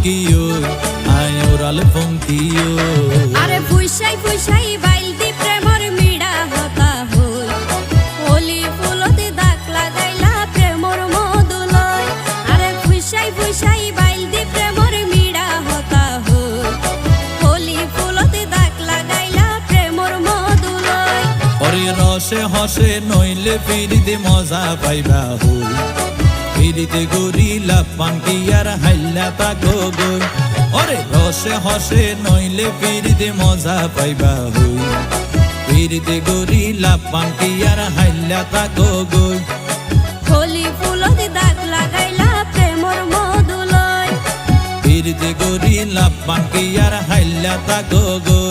কিও আয় ওরাল ফঙ্কিও আরে ফুইসাই ফুইসাই বাইলতি প্রেমর মিড়া হতা হই হোলি ফুলতে দাগ লাগাইলা প্রেমর মধুলয় আরে ফুইসাই ফুইসাই বাইলতি প্রেমর মিড়া হতা হই হোলি ফুলতে দাগ লাগাইলা প্রেমর মধুলয় ওরে রসে হসে নইলে ফিরিতে মজা পাইবা হই ফিরিতে গরিলা পাঙ্কি আর হাইলা তাকো গই ওরে রসে হসে নইলে ফিরিতে মজা পাইবা হই ফিরিতে গরিলা পাঙ্কি আর হাইলা তাকো গই হোলি ফুলতে দাগ লাগাইলা প্রেমর মধুলয় ফিরিতে গরিলা পাঙ্কি আর হাইলা তাকো গই।